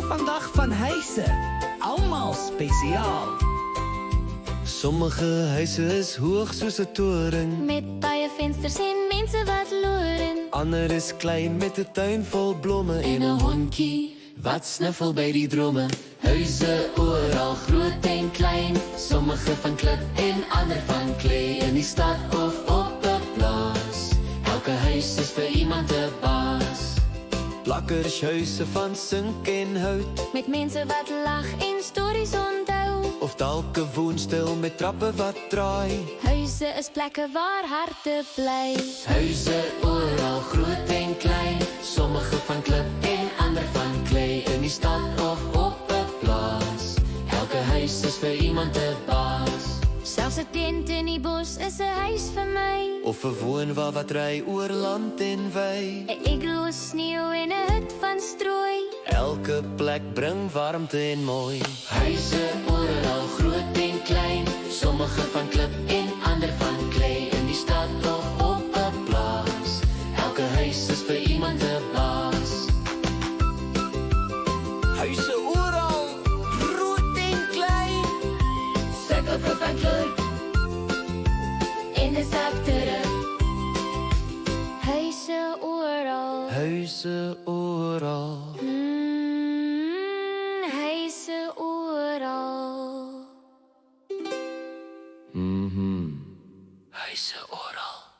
vandag van huise, almal spesiaal. Sommige huise is hoog soos 'n toring, Met baie vensters en mense wat loeren. ander is klein met 'n tuin vol blomme En 'n hondjie wat sniffel by die drome. Huise oral, groot en klein, sommige van klip en ander van klei, in die stad of op 'n plaas. Elke huis is vir iemand 'n baas. Plakkershuise van sink en hout, met mense wat lag en stories onthou. of dalk 'n woonstel met trappe wat draai. Huise is plekke waar harte bly. Huise oral, groot en klein, sommige van klip en ander van klei, in die stad of op 'n plaas. Elke huis is vir iemand 'n baas. Selfs 'n tent in die bos is 'n huis vir my. Of 'n woonwa wat ry oor land en wy. 'n iglo, sneeu en 'n hut van strooi. Elke plek bring warmte en mooi. Huise oral, groot en klein, sommige van klip en ander van klei, in die stad of op 'n plaas. Elke huis is vir iemand 'n baas. Huise oral, groot en klein, Suikervrug van kleur en 'n sak terug. Huise oral. huise oral. Huise oral. Huise oral.